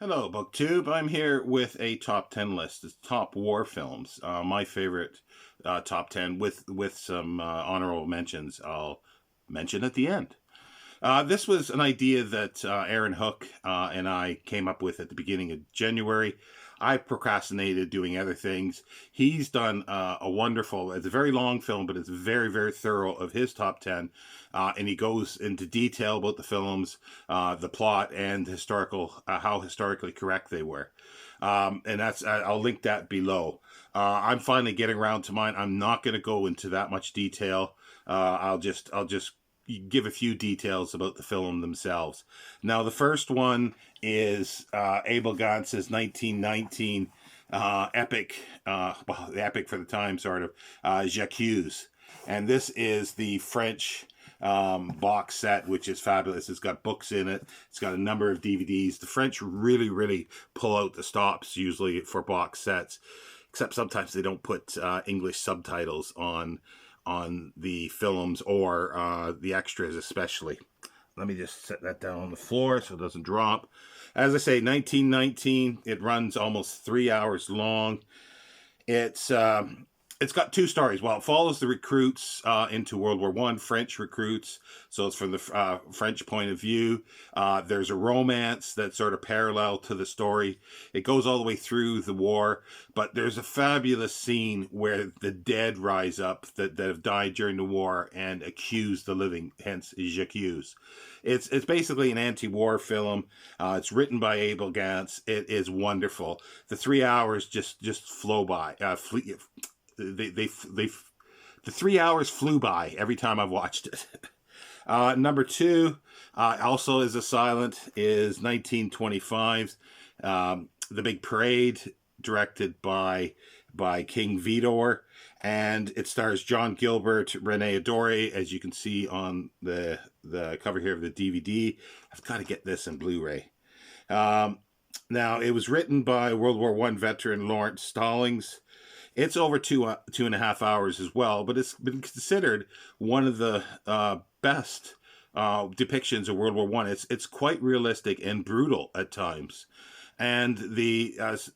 Hello, BookTube. I'm here with a top 10 list. It's top war films. My favorite top 10 with some honorable mentions I'll mention at the end. This was an idea that Aaron Hook and I came up with at the beginning of January. I procrastinated doing other things. He's done a wonderful, it's a very long film, but it's very, very thorough of his top 10. And he goes into detail about the films, the plot, and historical, how historically correct they were. And that's, I'll link that below. I'm finally getting around to mine. I'm not going to go into that much detail. I'll just give a few details about the film themselves. Now, the first one is Abel Gance's 1919 epic, well, the epic for the time, sort of, J'accuse. And this is the French box set, which is fabulous. It's got books in it. It's got a number of DVDs. The French really, really pull out the stops, usually, for box sets. Except sometimes they don't put English subtitles on the films or the extras especially. Let me just set that down on the floor so it doesn't drop. As I say, 1919. It runs almost 3 hours long. It's got two stories. Well, it follows the recruits into World War I, French recruits. So it's from the French point of view. There's a romance that's sort of parallel to the story. It goes all the way through the war. But there's a fabulous scene where the dead rise up that have died during the war and accuse the living, hence J'accuse. It's basically an anti-war film. It's written by Abel Gance. It is wonderful. The 3 hours just flow by. The 3 hours flew by every time I've watched it. Number two, also is a silent, is 1925's The Big Parade, directed by King Vidor, and it stars John Gilbert, Rene Adore, as you can see on the cover here of the DVD. I've got to get this in Blu-ray. Now, it was written by World War I veteran Lawrence Stallings. It's over 2.5 hours as well, but it's been considered one of the best depictions of World War I. It's quite realistic and brutal at times. And the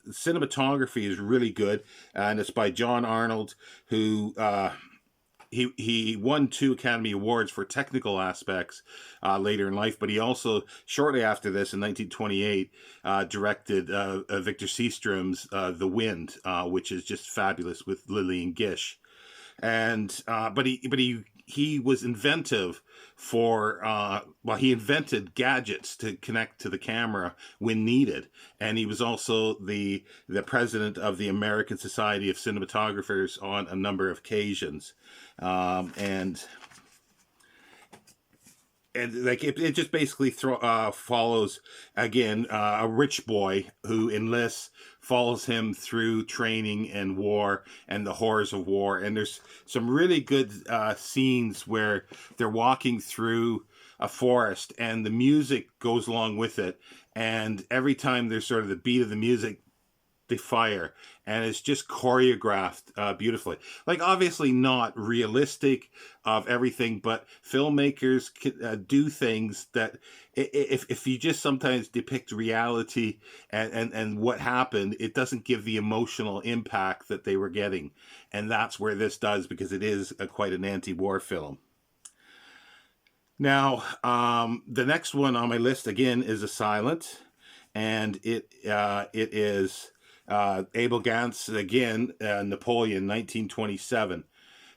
cinematography is really good, and it's by John Arnold, who he won 2 Academy Awards for technical aspects later in life, but he also, shortly after this, in 1928, directed Victor Seastrom's The Wind, which is just fabulous with Lillian Gish. And but he was inventive for he invented gadgets to connect to the camera when needed, and he was also the president of the American Society of Cinematographers on a number of occasions, and like it just basically follows again a rich boy who enlists, follows him through training and war and the horrors of war. And there's some really good scenes where they're walking through a forest and the music goes along with it. And every time there's sort of the beat of the music, they fire, and it's just choreographed beautifully. Like, obviously not realistic of everything, but filmmakers can do things that if you just sometimes depict reality and what happened, it doesn't give the emotional impact that they were getting. And that's where this does, because it is quite an anti-war film. Now, the next one on my list, again, is a silent, and it is Abel Gance, again, Napoleon, 1927.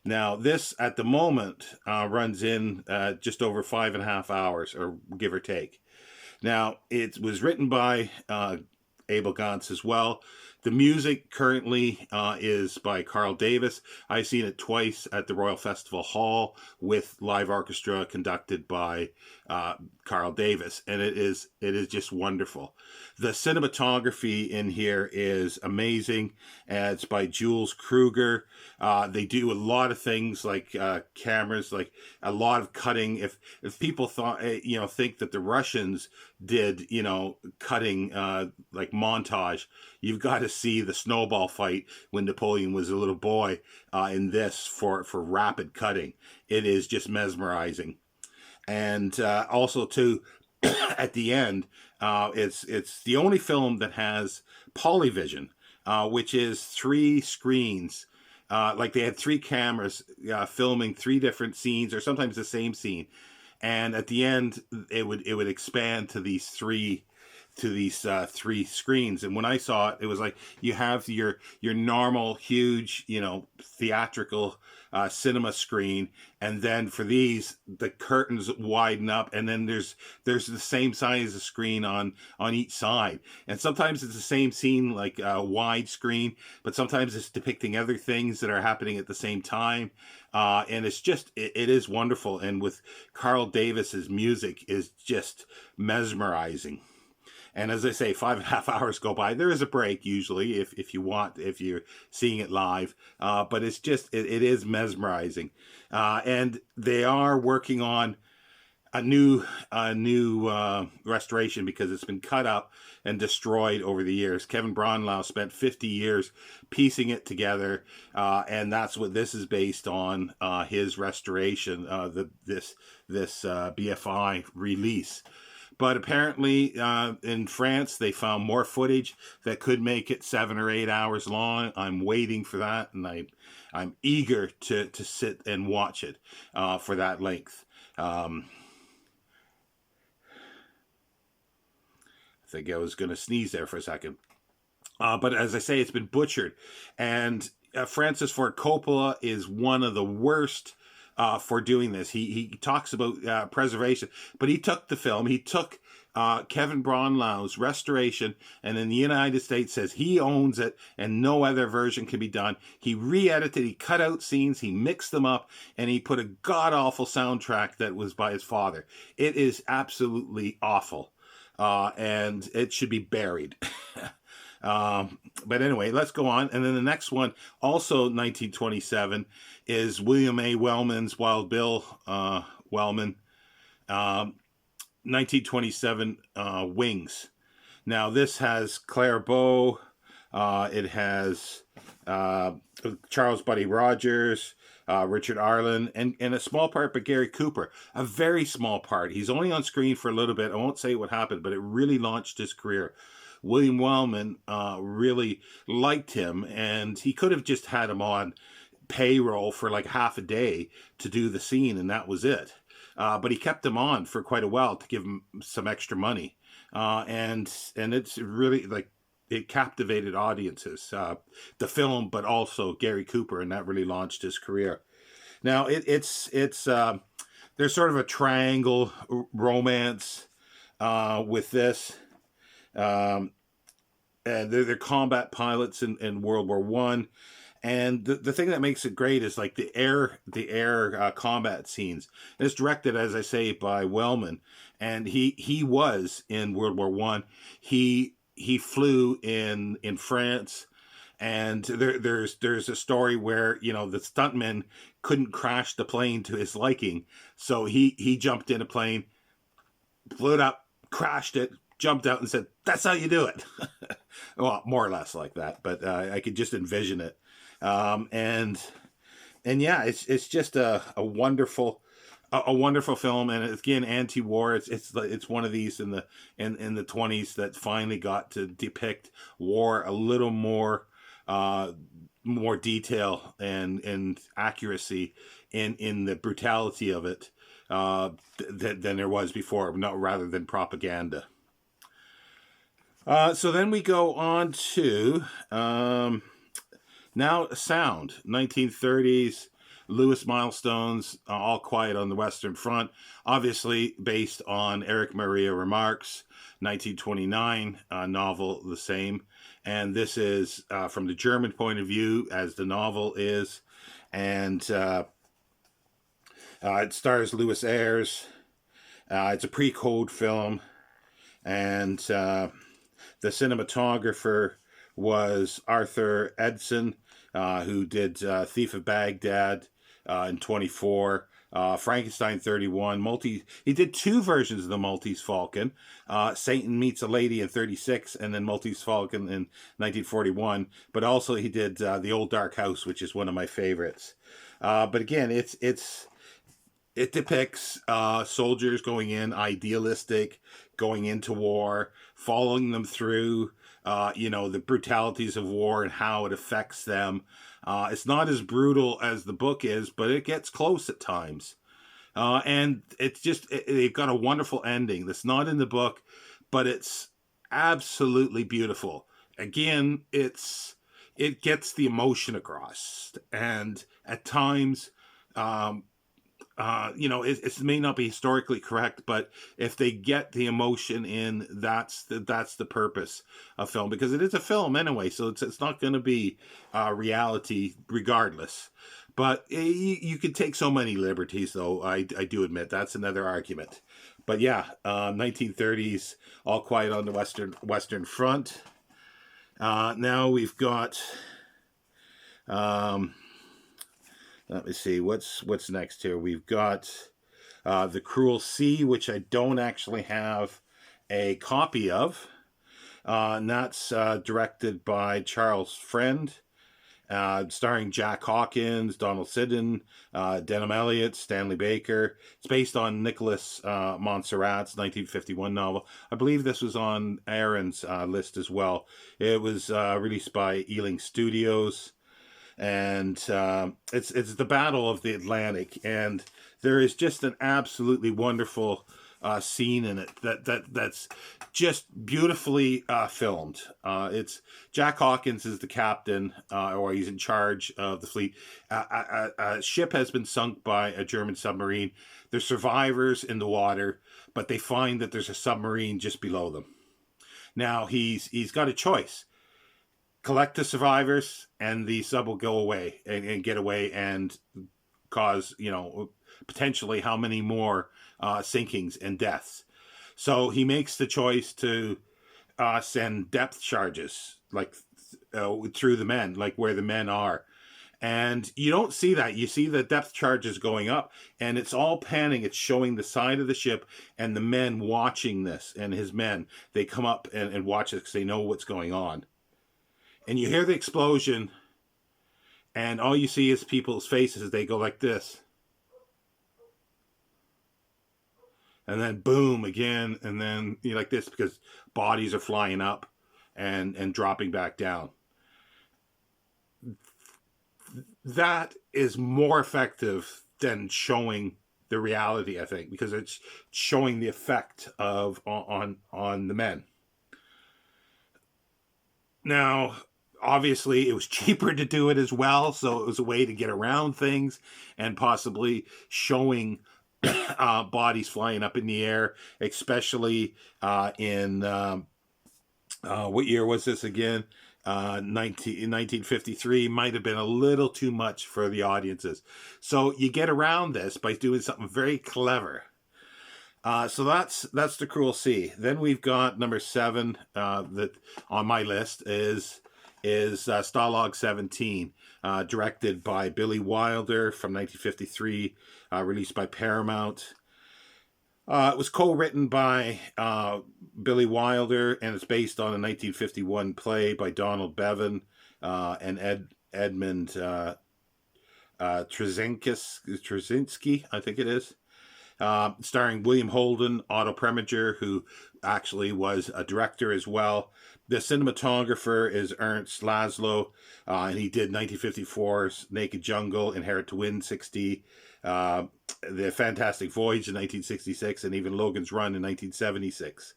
Now, this, at the moment, runs in just over 5.5 hours, or give or take. Now, it was written by Abel Gance as well. The music currently is by Carl Davis. I've seen it twice at the Royal Festival Hall with live orchestra conducted by Carl Davis, and it is just wonderful. The cinematography in here is amazing. It's by Jules Kruger. They do a lot of things like cameras, like a lot of cutting. If people think that the Russians did cutting like montage, you've got to see the snowball fight when Napoleon was a little boy in this for rapid cutting. It is just mesmerizing. And also too, at the end, It's the only film that has polyvision, which is 3 screens. Like they had 3 cameras filming 3 different scenes, or sometimes the same scene, and at the end it would expand to these 3 screens. And when I saw it, it was like you have your normal huge, theatrical cinema screen, and then for these, the curtains widen up, and then there's the same size of screen on each side. And sometimes it's the same scene, like a wide screen, but sometimes it's depicting other things that are happening at the same time. And it's just it is wonderful, and with Carl Davis's music is just mesmerizing. And as I say, 5.5 hours go by. There is a break usually if you're seeing it live. But it's just, it is mesmerizing. And they are working on a new restoration, because it's been cut up and destroyed over the years. Kevin Braunlau spent 50 years piecing it together, and that's what this is based on, his restoration, this BFI release. But apparently, in France, they found more footage that could make it 7 or 8 hours long. I'm waiting for that, and I'm eager to sit and watch it for that length. I think I was going to sneeze there for a second. But as I say, it's been butchered. And Francis Ford Coppola is one of the worst for doing this. He talks about preservation, but he took the film, he took Kevin Braunlau's restoration, and in the United States says he owns it and no other version can be done. He re-edited, he cut out scenes, he mixed them up, and he put a god-awful soundtrack that was by his father. It is absolutely awful, and it should be buried. But anyway, let's go on. And then the next one, also 1927, is William A. Wellman's Wild Bill Wellman, 1927, Wings. Now, this has Claire Bow, it has Charles Buddy Rogers, Richard Arlen, and a small part by Gary Cooper. A very small part. He's only on screen for a little bit. I won't say what happened, but it really launched his career. William Wellman really liked him, and he could have just had him on payroll for like half a day to do the scene, and that was it. But he kept him on for quite a while to give him some extra money, and it's really like it captivated audiences, the film, but also Gary Cooper, and that really launched his career. Now it's there's sort of a triangle romance with this. And they're combat pilots in World War One, and the thing that makes it great is like the air combat scenes. It's directed, as I say, by Wellman, and he was in World War One. He flew in France, and there's a story where the stuntman couldn't crash the plane to his liking, so he jumped in a plane, blew it up, crashed it, jumped out and said, "That's how you do it." Well, more or less like that, but I could just envision it. And yeah, it's just a wonderful film, and again, anti-war. It's one of these in the 20s that finally got to depict war a little more detail and accuracy in the brutality of it than there was before, rather than propaganda. So then we go on to now sound, 1930s, Lewis Milestones, All Quiet on the Western Front, obviously based on Eric Maria Remarque's 1929 novel, the same. And this is from the German point of view, as the novel is. And it stars Louis Ayres. It's a pre-code film. And the cinematographer was Arthur Edson, who did Thief of Baghdad in 24, Frankenstein 31, he did 2 versions of the Maltese Falcon, Satan Meets a Lady in 36, and then Maltese Falcon in 1941, but also he did The Old Dark House, which is one of my favorites. But again, it depicts soldiers going in, idealistic, going into war, following them through, the brutalities of war and how it affects them. It's not as brutal as the book is, but it gets close at times. And it's just, they've got a wonderful ending that's not in the book, but it's absolutely beautiful. Again, it gets the emotion across. And at times, it may not be historically correct, but if they get the emotion in, that's the purpose of film, because it is a film anyway, so it's not going to be reality regardless. But you can take so many liberties, though. I do admit that's another argument. But yeah, 1930s, All Quiet on the Western Front. Now we've got. Let me see, what's next here. We've got The Cruel Sea, which I don't actually have a copy of. And that's directed by Charles Friend, starring Jack Hawkins, Donald Siddon, Denham Elliott, Stanley Baker. It's based on Nicholas Montserrat's 1951 novel. I believe this was on Aaron's list as well. It was released by Ealing Studios. And it's the Battle of the Atlantic, and there is just an absolutely wonderful scene in it that's just beautifully filmed. It's Jack Hawkins is the captain, or he's in charge of the fleet. A ship has been sunk by a German submarine. There's survivors in the water, but they find that there's a submarine just below them. Now he's got a choice. Collect the survivors, and the sub will go away and get away and cause, potentially how many more sinkings and deaths. So he makes the choice to send depth charges, like through the men, like where the men are. And you don't see that. You see the depth charges going up, and it's all panning. It's showing the side of the ship and the men watching this, and his men. They come up and watch it because they know what's going on. And you hear the explosion, and all you see is people's faces. They go like this. And then boom again, and then like this, because bodies are flying up and dropping back down. That is more effective than showing the reality, I think, because it's showing the effect of on the men. Now, obviously, it was cheaper to do it as well, so it was a way to get around things and possibly showing bodies flying up in the air, especially in what year was this again? 1953 might have been a little too much for the audiences. So you get around this by doing something very clever. So that's The Cruel Sea. Then we've got number 7 that on my list is Stalag 17, directed by Billy Wilder from 1953, released by Paramount. It was co-written by Billy Wilder, and it's based on a 1951 play by Donald Bevan and Edmund Trzynski, I think it is. Starring William Holden, Otto Preminger, who actually was a director as well. The cinematographer is Ernst Laszlo, and he did 1954's Naked Jungle, Inherit to Win 60, The Fantastic Voyage in 1966, and even Logan's Run in 1976.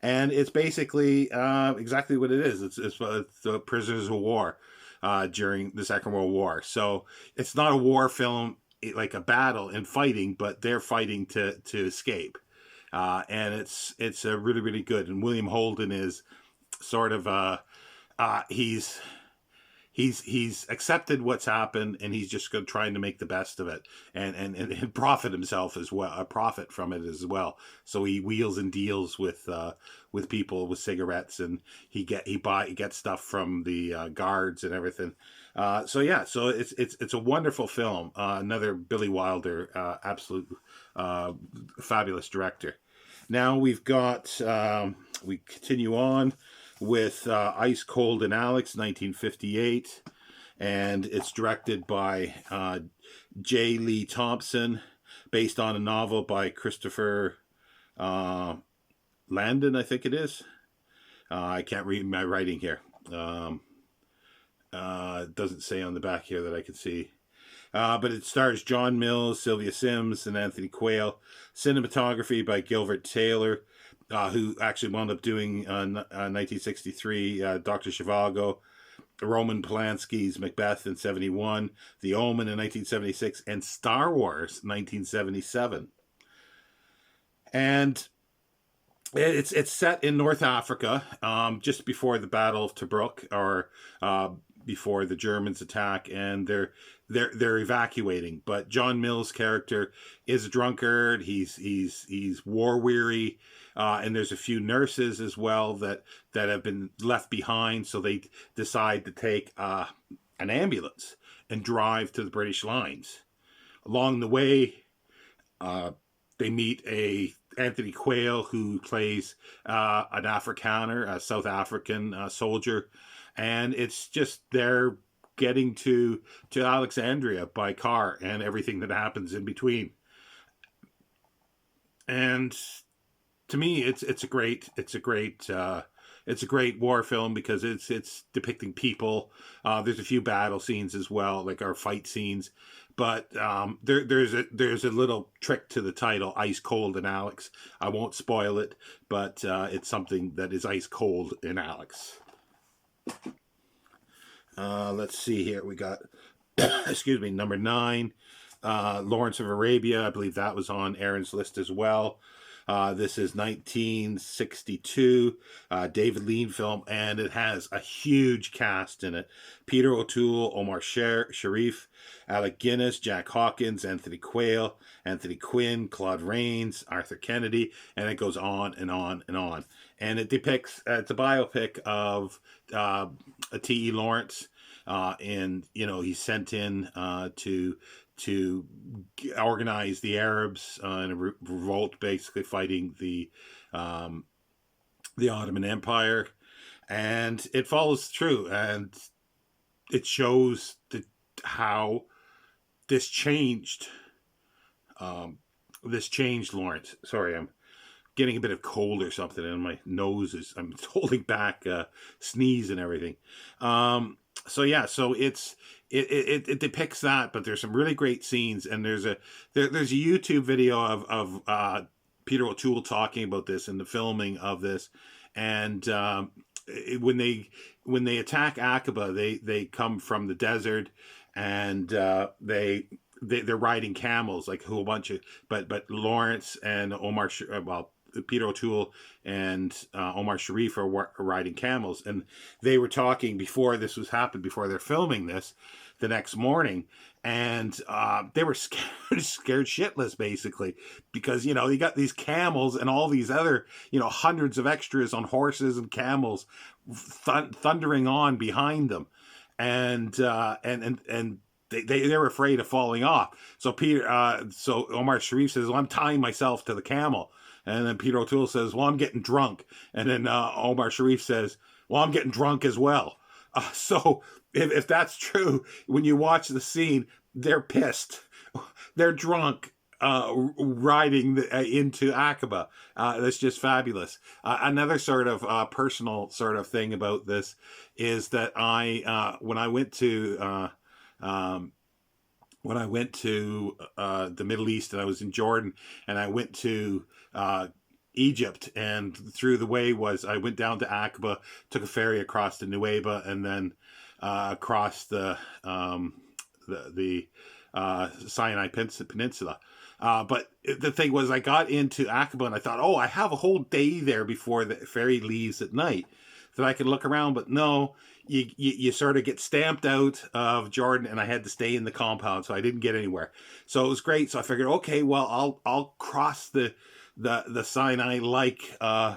And it's basically exactly what it is. It's the prisoners of war during the Second World War. So it's not a war film like a battle and fighting, but they're fighting to escape. And it's really, really good. And William Holden is sort of he's accepted what's happened, and he's just trying to make the best of it and profit himself as well, profit from it as well. So he wheels and deals with people with cigarettes, and he gets stuff from the guards and everything. So it's a wonderful film. Another Billy Wilder, absolute fabulous director. Now we've got we continue on with Ice Cold and Alex, 1958, and it's directed by J. Lee Thompson, based on a novel by Christopher Landon, I think it is. I can't read my writing here. It doesn't say on the back here that I can see. But it stars John Mills, Sylvia Sims, and Anthony Quayle. Cinematography by Gilbert Taylor, who actually wound up doing 1963 Dr. Zhivago, Roman Polanski's Macbeth in 71, The Omen in 1976, and Star Wars 1977. And it's set in North Africa, just before the Battle of Tobruk, or before the Germans attack, and they're evacuating. But John Mills' character is a drunkard. He's war weary, and there's a few nurses as well that have been left behind. So they decide to take an ambulance and drive to the British lines. Along the way, they meet Anthony Quayle, who plays an Afrikaner, a South African soldier, and it's just they're getting to Alexandria by car and everything that happens in between. And to me, it's a great war film because it's depicting people. There's a few battle scenes as well, like our fight scenes. But there's a little trick to the title, Ice Cold in Alex. I won't spoil it, but it's something that is ice cold in Alex. Let's see here. We got, excuse me, number 9, Lawrence of Arabia. I believe that was on Aaron's list as well. This is 1962 David Lean film, and it has a huge cast in it. Peter O'Toole, Omar Sharif, Alec Guinness, Jack Hawkins, Anthony Quayle, Anthony Quinn, Claude Rains, Arthur Kennedy, and it goes on and on and on. And it depicts, it's a biopic of T.E. Lawrence, and, he's sent in to organize the Arabs in a revolt, basically fighting the Ottoman Empire, and it follows through, and it shows how this changed Lawrence. Sorry, I'm getting a bit of cold or something, and my nose I'm holding back sneeze and everything. So it depicts that, but there's some really great scenes, and there's a YouTube video of Peter O'Toole talking about this and the filming of this, and when they attack Aqaba, they come from the desert, and they're riding camels, like a whole bunch of, but Lawrence and Peter O'Toole and Omar Sharif are riding camels, and they were talking before this was happened, before they're filming this the next morning, and they were scared shitless, basically, because you got these camels and all these other hundreds of extras on horses and camels thundering on behind them, and they were afraid of falling off. So Omar Sharif says, "Well, I'm tying myself to the camel." And then Peter O'Toole says, "Well, I'm getting drunk." And then Omar Sharif says, "Well, I'm getting drunk as well." So if that's true, when you watch the scene, they're pissed. They're drunk riding into Aqaba. That's just fabulous. Another sort of personal sort of thing about this is that when I went to the Middle East, and I was in Jordan, and I went to Egypt, and through the way I went down to Aqaba, took a ferry across to Nuweiba, and then across the Sinai Peninsula. But the thing was, I got into Aqaba, and I thought, I have a whole day there before the ferry leaves at night that I could look around. But no, you sort of get stamped out of Jordan, and I had to stay in the compound, so I didn't get anywhere. So it was great. So I figured, okay, well, I'll cross the Sinai like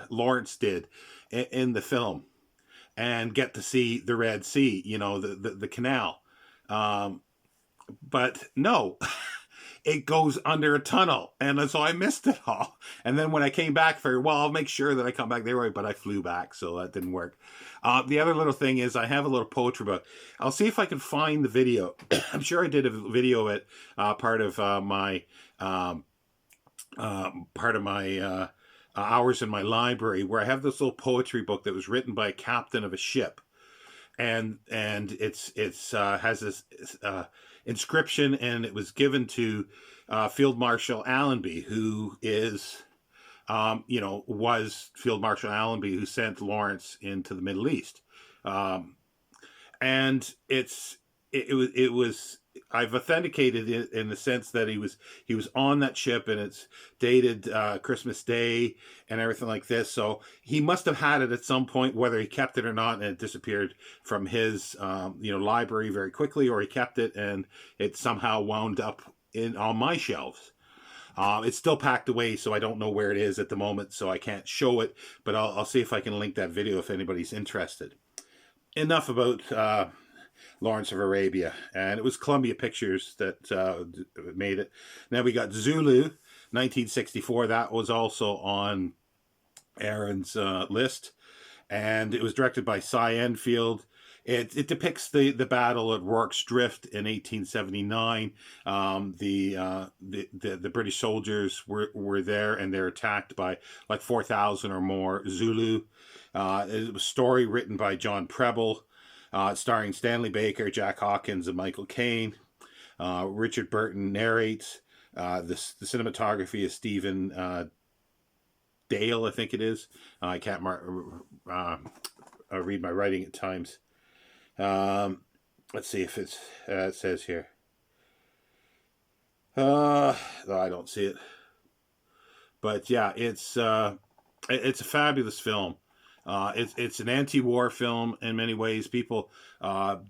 Lawrence did in the film, and get to see the Red Sea, the canal. But no, it goes under a tunnel, and so I missed it all. And then when I came back, I'll make sure that I come back there, but I flew back, so that didn't work. The other little thing is, I have a little poetry book. I'll see if I can find the video. I'm sure I did a video at part of my hours in my library where I have this little poetry book that was written by a captain of a ship, and it's has this inscription, and it was given to Field Marshal Allenby, who is was Field Marshal Allenby who sent Lawrence into the Middle East. And it was I've authenticated it in the sense that he was on that ship, and it's dated Christmas Day and everything like this. So he must have had it at some point, whether he kept it or not, and it disappeared from his library very quickly, or he kept it and it somehow wound up on my shelves. It's still packed away, so I don't know where it is at the moment, so I can't show it, but I'll see if I can link that video if anybody's interested. Enough about Lawrence of Arabia, and it was Columbia Pictures that made it. Now we got Zulu, 1964. That was also on Aaron's list, and it was directed by Cy Enfield. It depicts the battle at Rorke's Drift in 1879. The British soldiers were there, and they're attacked by like 4,000 or more Zulu. It was a story written by John Preble, starring Stanley Baker, Jack Hawkins, and Michael Caine. Richard Burton narrates. The cinematography is Stephen Dale, I think it is. I can't read my writing at times. Let's see if it says here. No, I don't see it. But yeah, it's a fabulous film. It's an anti-war film in many ways. People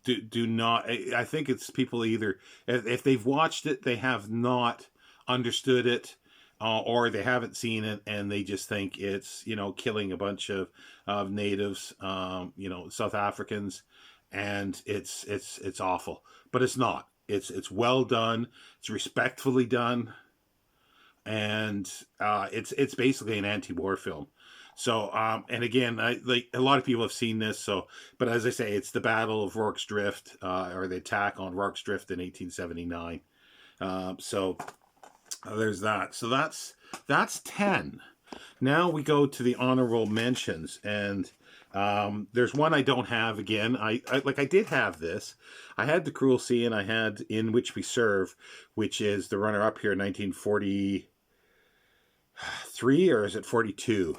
do not. I think it's people either if they've watched it, they have not understood it, or they haven't seen it and they just think it's killing a bunch of natives, South Africans. And it's awful, but it's not. It's well done. It's respectfully done, and it's basically an anti-war film. So and again, like a lot of people have seen this. So, but as I say, it's the Battle of Rorke's Drift, or the attack on Rorke's Drift in 1879. So there's that. So that's 10. Now we go to the honorable mentions, and there's one I don't have again. I did have this. I had The Cruel Sea, and I had In Which We Serve, which is the runner-up here, 1943, or is it 42?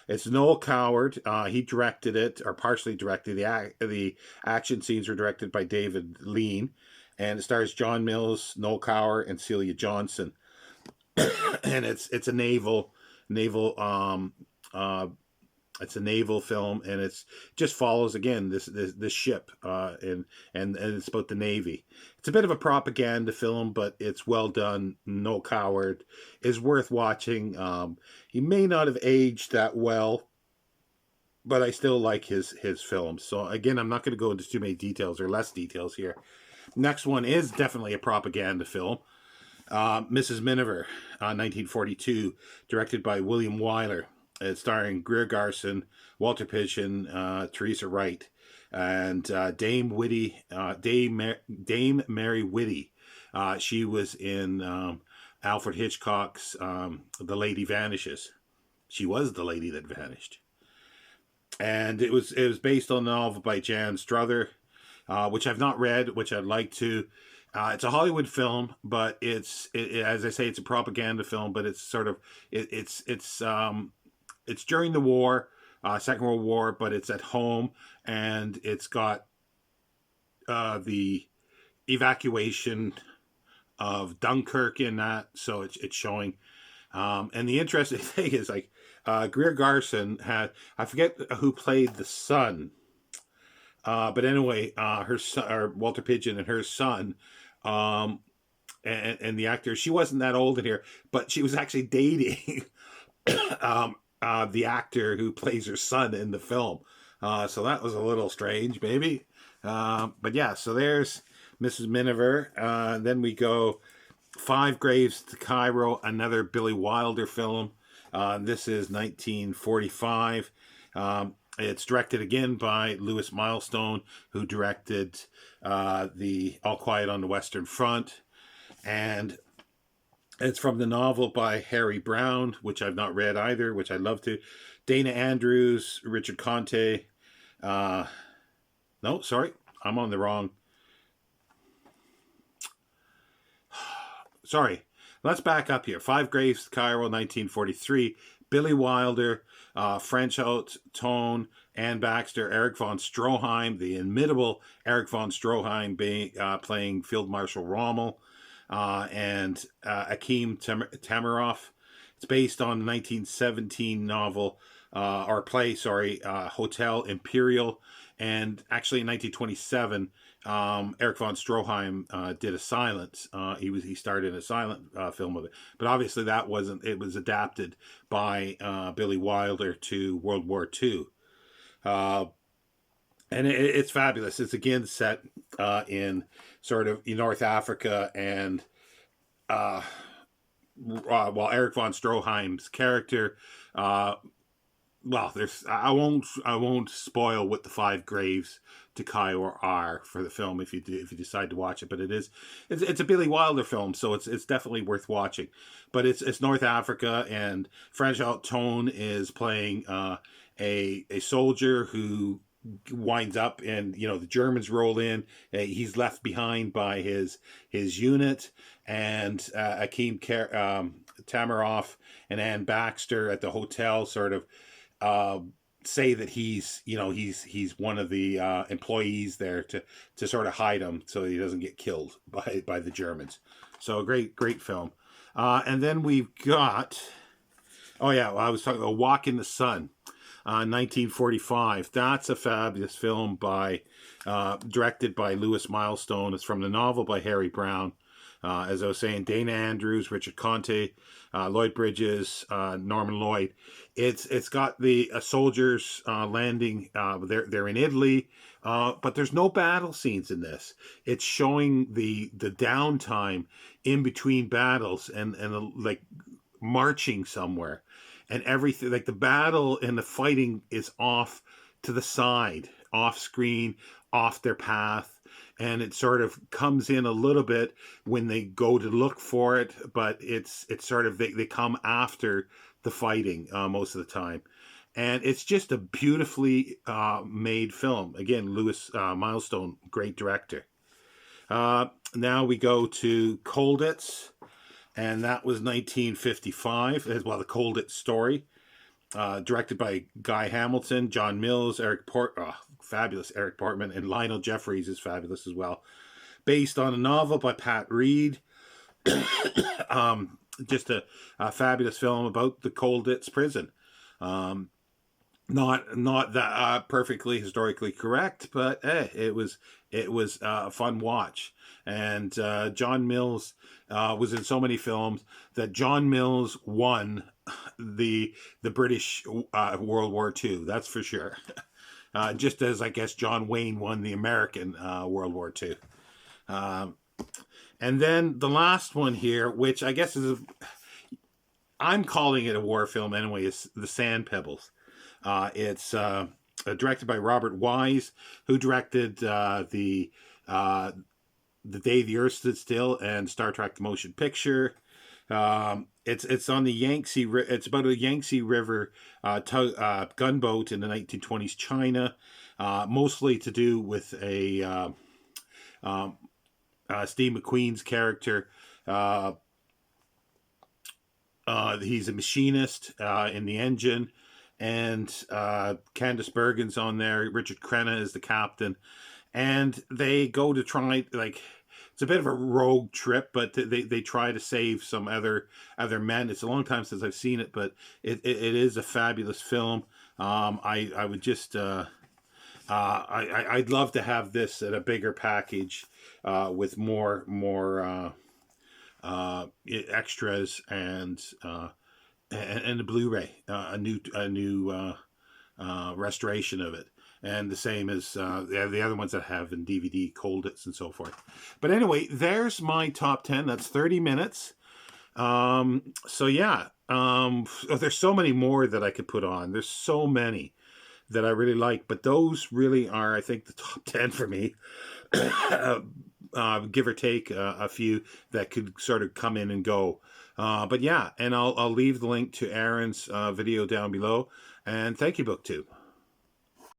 It's Noel Coward. He directed it, or partially directed. The action scenes were directed by David Lean, and it stars John Mills, Noel Coward, and Celia Johnson. And it's a naval it's a naval film, and it's just follows again this ship, and it's about the Navy. It's a bit of a propaganda film, but it's well done. Noel Coward is worth watching. He may not have aged that well, but I still like his films. So again, I'm not going to go into too many details or less details here. Next one is definitely a propaganda film. Mrs. Miniver, 1942, directed by William Wyler. It's starring Greer Garson, Walter Pidgeon, Teresa Wright, and Dame Mary Whitty. She was in Alfred Hitchcock's The Lady Vanishes. She was the lady that vanished. And it was based on a novel by Jan Struther, which I've not read, which I'd like to. It's a Hollywood film, but it's as I say, it's a propaganda film. But it's sort of it's during the war, Second World War, but it's at home, and it's got the evacuation of Dunkirk in that, so it's showing. And the interesting thing is, like, Greer Garson had, I forget who played the son, but anyway, her son, or Walter Pidgeon and her son, and the actor, she wasn't that old in here, but she was actually dating the actor who plays her son in the film. So that was a little strange, maybe. But yeah, so there's Mrs. Miniver. Then we go Five Graves to Cairo, another Billy Wilder film. This is 1945. It's directed again by Louis Milestone, who directed the All Quiet on the Western Front. And It's from the novel by Harry Brown, which I've not read either, which I'd love to. Dana Andrews, Richard Conte. Uh, no, sorry, I'm on the wrong. Sorry, let's back up here. Five Graves, Cairo, 1943. Billy Wilder, French Out Tone, Anne Baxter, Eric von Stroheim, the inimitable Eric von Stroheim playing Field Marshal Rommel, and Akim Tamiroff. It's based on the 1917 novel, or play, sorry, Hotel Imperial. And actually in 1927, Eric von Stroheim did a silent. He started a silent film of it, but obviously that wasn't. It was adapted by Billy Wilder to World War II, and it's fabulous. It's again set in sort of North Africa, and while Eric von Stroheim's character. Well, I won't spoil what the Five Graves to Cairo are for the film if you decide to watch it. But it's a Billy Wilder film, so it's definitely worth watching. But it's North Africa, and French Out Tone is playing a soldier who winds up, and the Germans roll in. He's left behind by his unit, and Akim Tamiroff and Anne Baxter at the hotel sort of say that he's one of the employees there to sort of hide him so he doesn't get killed by the Germans. So great film. And then we've got, I was talking about Walk in the Sun, 1945. That's a fabulous film directed by Louis Milestone. It's from the novel by Harry Brown. As I was saying, Dana Andrews, Richard Conte, Lloyd Bridges, Norman Lloyd. It's got the soldiers landing. They're in Italy, but there's no battle scenes in this. It's showing the downtime in between battles and like marching somewhere, and everything. Like the battle and the fighting is off to the side, off screen, off their path. And it sort of comes in a little bit when they go to look for it, but it's sort of they come after the fighting most of the time, and it's just a beautifully made film. Again, Louis Milestone, great director. Now we go to Colditz, and that was 1955. Well, the Colditz story, directed by Guy Hamilton, John Mills, fabulous Eric Portman, and Lionel Jeffries is fabulous as well. Based on a novel by Pat Reed. Just a fabulous film about the Colditz prison. Not that perfectly historically correct, but it was a fun watch. And John Mills was in so many films that John Mills won the British World War II. That's for sure. Just as I guess John Wayne won the American World War II. And then the last one here, which I guess I'm calling it a war film anyway, is The Sand Pebbles. It's directed by Robert Wise, who directed the Day the Earth Stood Still and Star Trek: The Motion Picture. It's on the Yangtze. It's about a Yangtze River gunboat in the 1920s China, mostly to do with Steve McQueen's character. He's a machinist in the engine, and Candice Bergen's on there. Richard Crenna is the captain, and they go to try it's a bit of a rogue trip, but they try to save some other men. It's a long time since I've seen it, but it is a fabulous film. I would just I'd love to have this at a bigger package with more extras and a Blu-ray, a new restoration of it. And the same as the other ones that have in DVD, Colditz and so forth. But anyway, there's my top 10. That's 30 minutes. So yeah, there's so many more that I could put on. There's so many that I really like. But those really are, I think, the top 10 for me. Give or take a few that could sort of come in and go. But yeah, and I'll leave the link to Aaron's video down below. And thank you, BookTube.